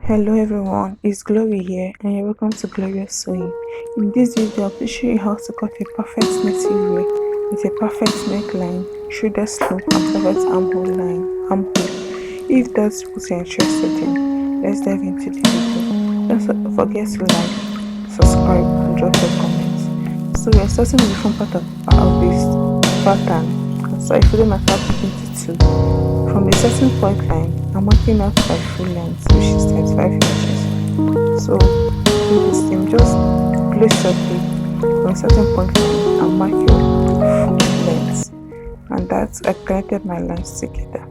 Hello everyone, it's Glory here and you're welcome to Glorious Sewing. In this video, I'll show you how to cut a perfect native wear with a perfect neckline, shoulder slope and perfect armhole. If that's what you're interested in, let's dive into the video. Don't forget to like, subscribe and drop your comments. So we're starting with the front part of this pattern. So I follow my fabric into two. From the starting point line, I'm marking out my full length, which is 35 inches. So do the same, just place your tape from the starting point line and mark your full length. And that's I connected my lines together.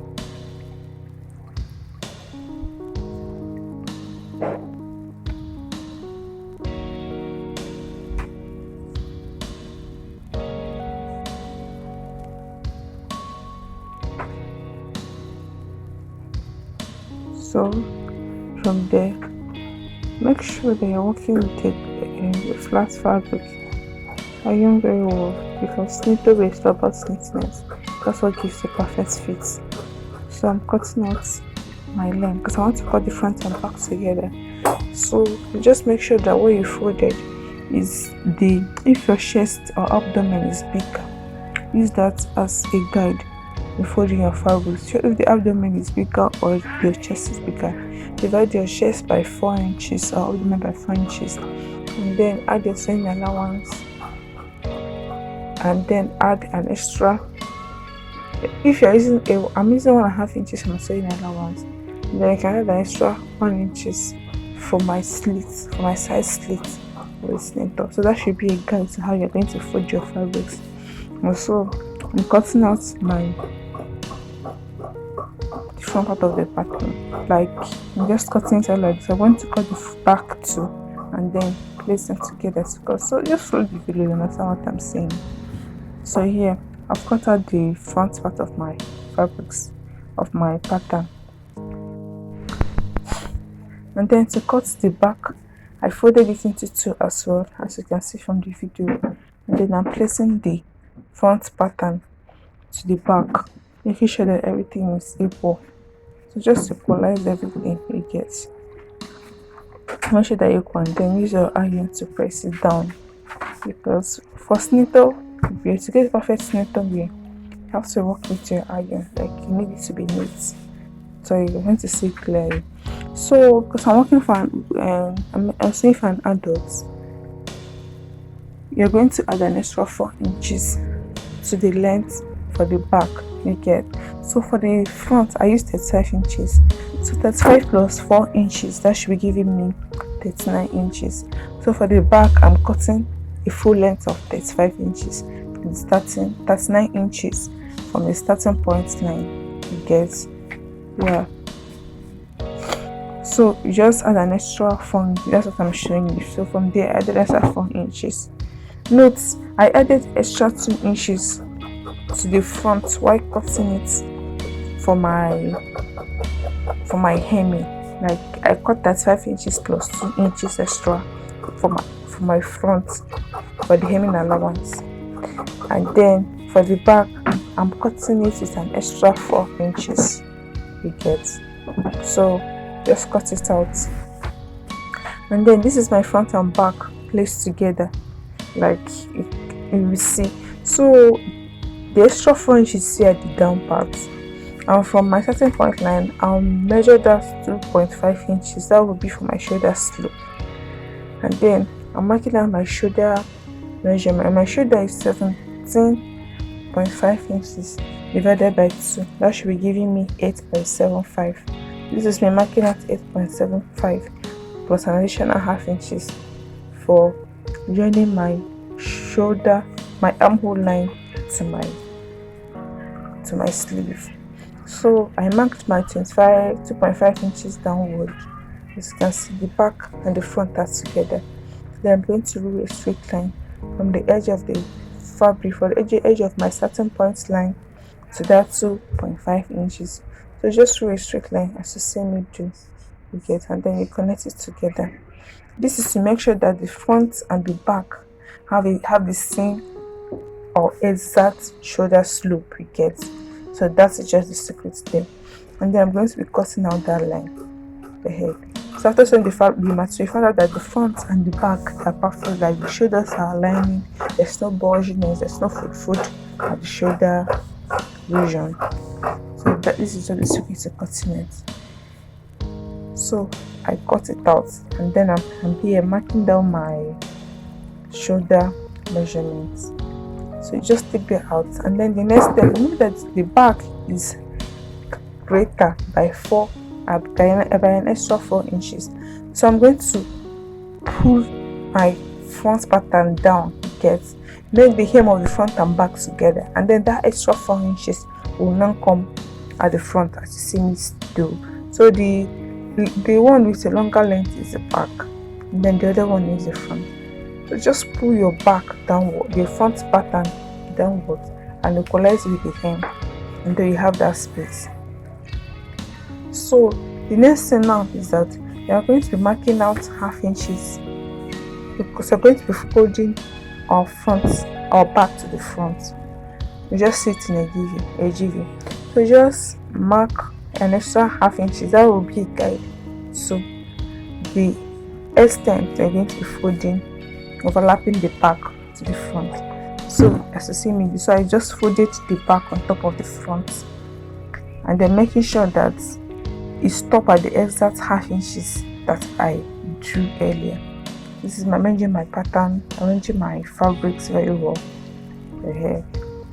So from there, make sure that you're working with a flat fabric. Iron very well because snitto will stop about neatness. That's what gives the perfect fit. So I'm cutting out my length because I want to cut the front and back together. So you just make sure that what you folded is if your chest or abdomen is bigger, use that as a guide in folding your fabric. So if the abdomen is bigger or your chest is bigger, divide your chest by 4 inches or abdomen by 4 inches and then add your sewing allowance and then add an extra. If you're using I'm using 1.5 inches for my sewing allowance, then I can add an extra 1 inches for my slits, for my side slits listening top. So that should be a guide to how you're going to fold your fabrics. Also, I'm cutting out the front part of the pattern. Like I'm just cutting it out like this. I want to cut the back too and then place them together. So just follow the video, you understand what I'm saying. So here I've cut out the front part of my fabrics of my pattern, and then to cut the back I folded it into two as well, as you can see from the video, and then I'm placing the front pattern to the back, making sure that everything is equal. So just equalize everything you get, make sure that you can then use your iron to press it down, because for snitto wear, to get perfect snitto wear, you have to work with your iron. Like you need it to be neat so you're going to see clearly. So because I'm working for I'm saying for an adult, you're going to add an extra 4 inches to the length for the back you get. So for the front I used 35 inches, so 35 plus 4 inches, that should be giving me 39 inches. So for the back I'm cutting a full length of 35 inches from starting 39 inches from the starting point line you get. Yeah, so you just add an extra 4 inches. That's what I'm showing you. So from there I added extra 4 inches. Note, I added extra 2 inches to the front while cutting it for my hemming. Like I cut 35 inches plus 2 inches extra for my front for the hemming allowance, and then for the back I'm cutting it with an extra 4 inches you get. So just cut it out, and then this is my front and back placed together like you will see. So the extra 4 inches here at the down part, and from my starting point line I'll measure that 2.5 inches. That will be for my shoulder slope, and then I'm marking out my shoulder measurement. My shoulder is 17.5 inches divided by 2. That should be giving me 8.75. This is me marking out 8.75 plus an additional half inches for joining my shoulder, my armhole line to my sleeve. So I marked my 2.5 inches downward. As you can see, the back and the front are together. Then I'm going to rule a straight line from the edge of the fabric, for the edge of my starting point line to that 2.5 inches. So just rule a straight line as you see me do, you get, and then you connect it together. This is to make sure that the front and the back have the same or exact shoulder slope you get. So that's just the secret there. And then I'm going to be cutting out that line ahead. So after sewing the material, you find out that the front and the back are perfect. Like the shoulders are aligning. There's no bulginess. There's no foot at the shoulder region. So that this is just the secret to cutting it. So I cut it out, and then I'm here marking down my shoulder measurements. So you just take that out, and then the next step, remember that the back is greater by by an extra 4 inches. So I'm going to pull my front pattern down, get make the hem of the front and back together, and then that extra 4 inches will now come at the front as you see me do. So the one with a longer length is the back, and then the other one is the front. So just pull your back downward, your front pattern downwards, and equalize with the hem, and then you have that space. So the next thing now is that you are going to be marking out half inches, because you're going to be folding our back to the front. You just sit in a GV. So just mark an extra half inches. That will be a guide. So the extent you're going to be folding, overlapping the back to the front. So as you see me, so I just folded the back on top of the front, and then making sure that it stop at the exact half inches that I drew earlier. This is arranging my pattern, arranging my fabrics very well.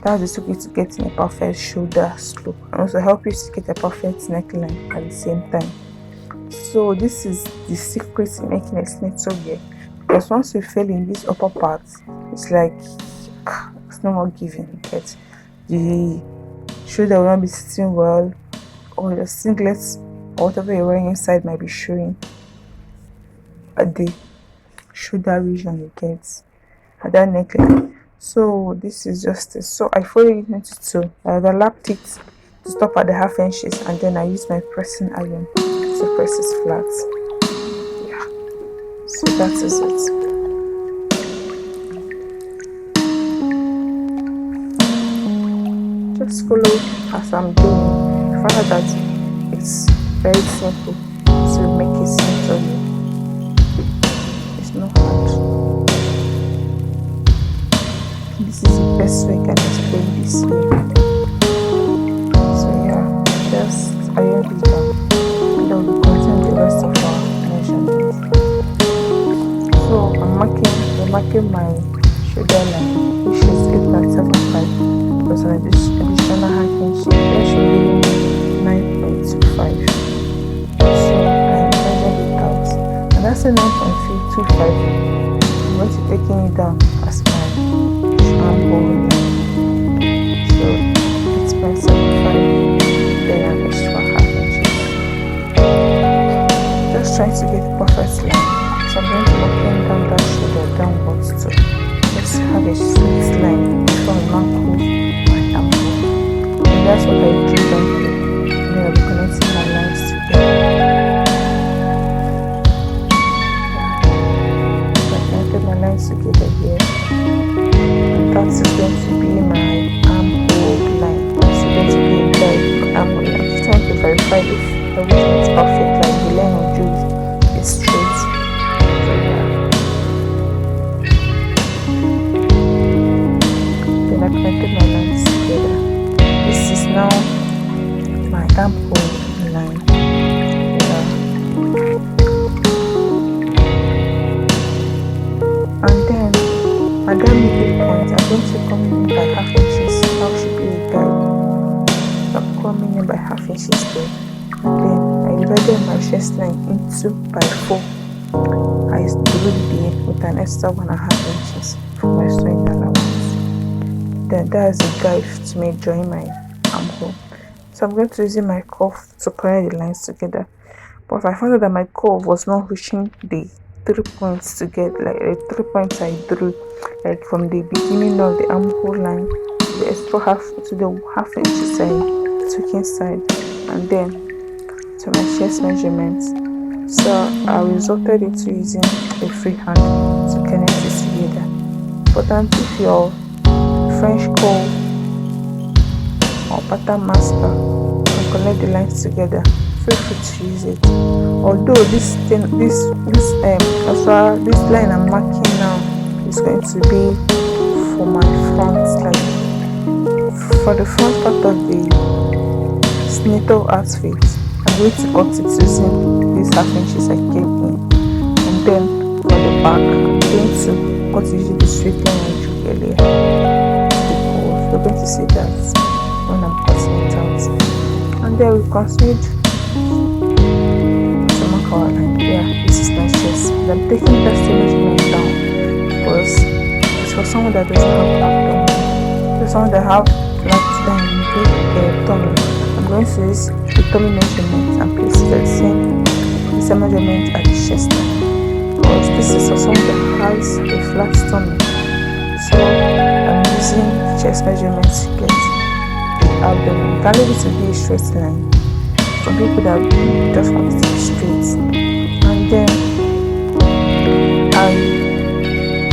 That's the secret to getting a perfect shoulder slope, and also help you to get a perfect neckline at the same time. So this is the secret in making a snake so wear, because once you fail in this upper part, it's like it's no more giving. Get the shoulder will not be sitting well, or your singlets or whatever you're wearing inside might be showing at the shoulder region you get at that neckline. So this is just it. So I folded it into two. I overlapped it to stop at the half inches, and then I used my pressing iron to press it flat. Yeah. So that is it. Just follow as I'm doing. Find out that it's very simple to make it simple. It's not hard. This is the best way I can explain this here. So yeah, just iron this down, and then we'll continue the rest of our measurements. So I'm marking my shoulder line, which is 8.75, plus an additional half inch. That should be 9.25. So I measured it out, and that's a 9.25. I'm going to be taking it down as my armhole. So it's 0.75, then an extra half inches. Just trying to get the perfect line. So I'm going to mark down that shoulder downwards too. Just have a straight line from ankle and armhole. And that's what I drew down here. And then I'll be connecting my lines together. I connected my lines together here. And that is going to be my armhole line. It's going to be a guide armhole line. I'm just trying to verify if everything is perfect, like the line of drew is straight. So yeah. Then I connected my lines together. This is now my armhole line. Yeah. And then at that middle point, I'm going to come in by half inches. That should be a guide. So I'm coming in by half inches there. And then I divided my chest line into by 4. I drew it with an extra 1.5 inches for my sewing allowance. Then that is a guide to me drawing my armhole. So I'm going to use my curve to connect the lines together. But I found out that my curve was not reaching the 3 points together, like the 3 points I drew, like from the beginning of the armhole line to the extra half to the half inch side, took inside, and then to my chest measurements. So I resorted into using a free hand to connect it together. Important if your French curve or pattern master can connect the lines together feel free to use it. Although this thing, this line I'm marking now is going to be for my front, like for the front part of the snitto outfit. I'm going to cut it using these half inches I gave in, and then for the back, I'm going to cut it using the straight line I drew earlier. You're going to see that when I'm cutting it out. And then we continued to mark our line. Yeah, this is my chest. I'm taking that same measurement down because it's for someone that doesn't have abdomen. For someone that have big tummy, I'm going to use the tummy measurement and place it at the same measurement at the chest line. Because this is for someone that has a flat tummy. So I'm using chest measurements to get abdomen. You can leave it to be a straight line. Some people that just want it to be straight. And then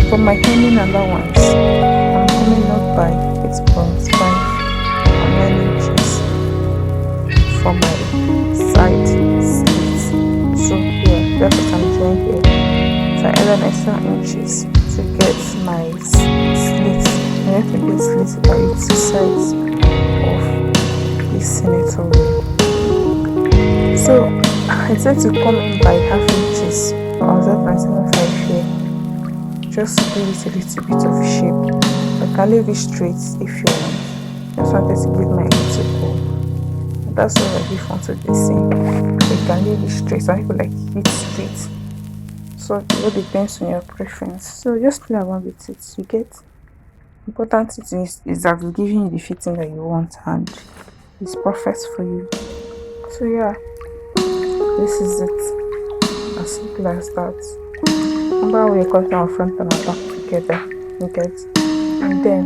for my hemming allowance, I'm coming up by 8.5 and 9 inches for my side slits. So yeah, that's what I'm doing here. So I add an extra inches to get my slits. I have to get slits by each sides of this senator ring. So I tend to come in by half inches. I was at my 7.5 here, just to give it a little bit of shape. I can leave it straight if you want. Just wanted to give my little curve. That's what I give onto this thing. You can leave it straight. Some people like it straight. So it all depends on your preference. So just play around with it. You get. Important thing is that it's giving you the fitting that you want and it's perfect for you. So yeah, this is it. As simple as that. Remember we cut our front and our back together. You get. And then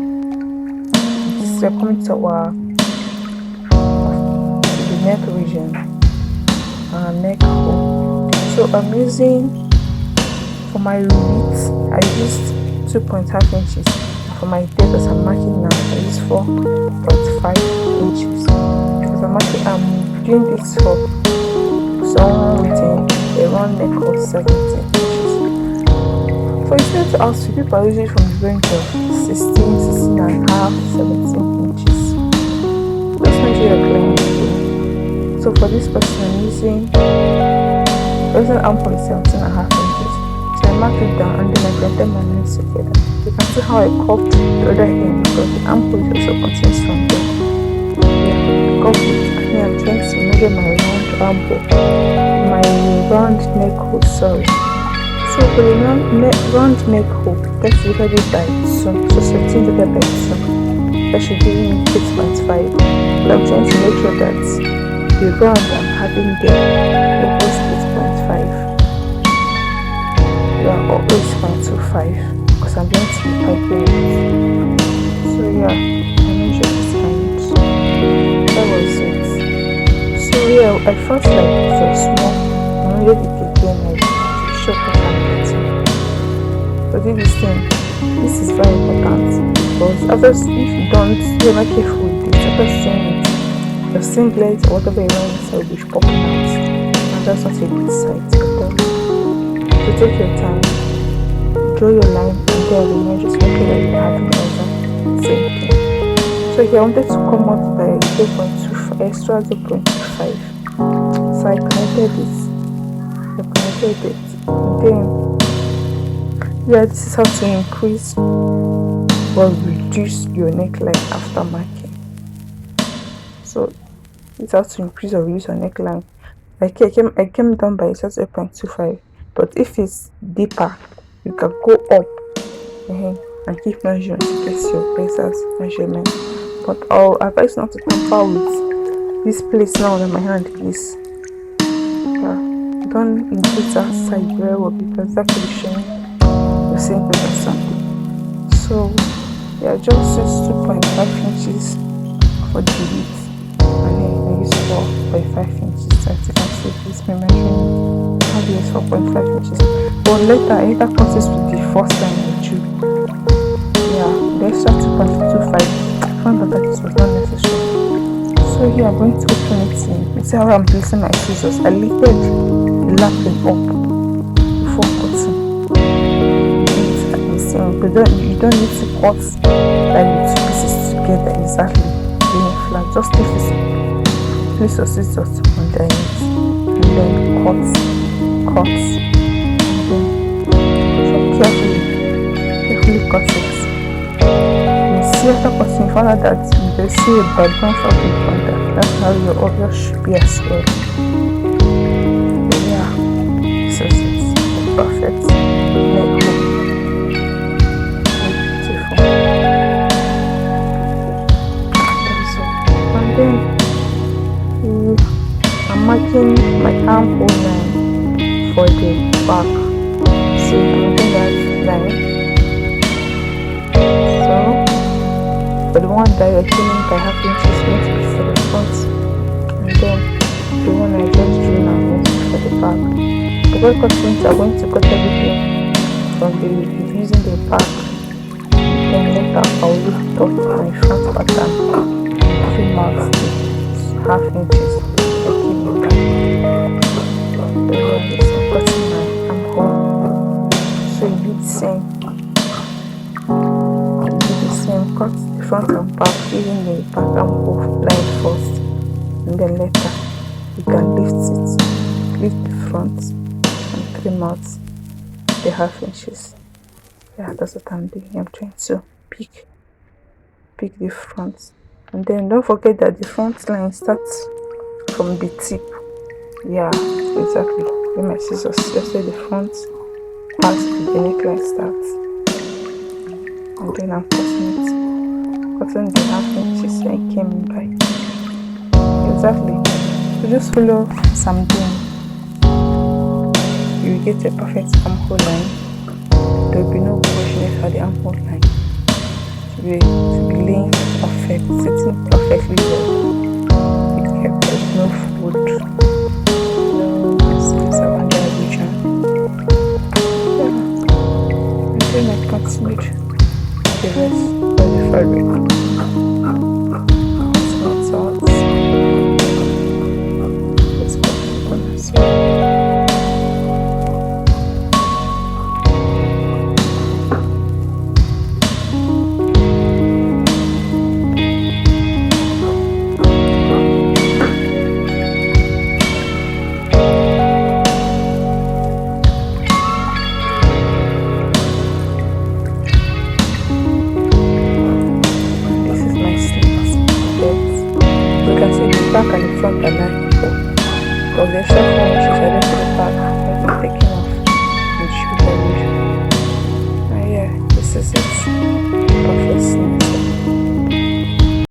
we're coming to the neck region, neck hole. So I'm using, for my width, I used 2.5 inches. For my depth, as I'm marking now, I use 4.5 inches. Because I'm doing this for someone with a round neck of 17 inches. For instance, to ask people are usually from the range of 16 and a half, 17 inches. That's not your client do. So for this person, I'm using person armhole is 17 and a half inches. So I mark it down and then I blend my lines together. You can see how I cupped the other end because the armhole also continues from there. Yeah, cup it and then I'm trying to measure my round armhole, my round neck hole, sorry. So for the round neck hole, let's divide it by 2. So 17 divided by 2. That should give me 8.5. But I'm trying to make sure that the round I'm having there equals 8.5. Yeah, or 8.25 because I'm going to be piping it. So yeah, I measured this and that was it. So yeah, I felt like it was small. I needed it again, like show what I'm getting. But this is very important because others, if you're not careful with this, after seeing it, your singlet or whatever you're wearing inside will be popping out, and that's not a good sight at all. So take your time, draw your line, and then just make sure that you have the same thing. So here I wanted to come out by 0.25, extra 0.25. So I connected it. Then yeah, this is how to increase or reduce your neckline after marking. So this is how to increase or reduce your neckline. Like I came down by just 0.25, but if it's deeper you can go up and keep measuring to get your precise measurement. But I'll advise not to tamper with this place now that my hand is. Don't increase that side very well because that could be showing the same way or something. So yeah, just use 2.5 inches for the width and then I use 4.5 inches. As you can see, this me measuring how to use 4.5 inches. But later I either consist with the first line I drew. Yeah, the extra 2.25 I found that this was not necessary. So So here I'm going to open it in. You see how I'm placing my scissors. I lifted the lapel up before cutting it at the same. But you don't need to cut like the two pieces together exactly. Laying flat. Just place your scissors under it and then cut, and then carefully cut it. You see after cutting, you find out that you see a background fabric under. That's how your other should be as well. Yeah, so it's perfect. Neck hook. Beautiful. That's all. And then I'm marking my armhole line for the back. So I'm making that line. So for the one that you're killing by half inches, going to be for the front, and then the one I just drew now going to be for the back. Because cutting, I'm going to cut everything from the using the back. Then later I'll lift up my front pattern and trim out the half inches. I keep it back. So yeah, this I'm cutting my armhole. So you do the same. Cut the front and back using the back armhole line first, and then later you can lift the front and trim out the half inches. Yeah, that's what I'm doing. I'm trying to pick the front, and then don't forget that the front line starts from the tip. Yeah, exactly. With my scissors, just where the front part of the neckline starts, and then I'm cutting the half inches I came in by. Exactly. So just follow as I'm doing. You will get a perfect armhole line. There will be no brushiness at the armhole line. To be laying perfect, sitting perfectly well. Be kept, there's no food, no space around the region. Yeah. And then I continued the rest of the fabric.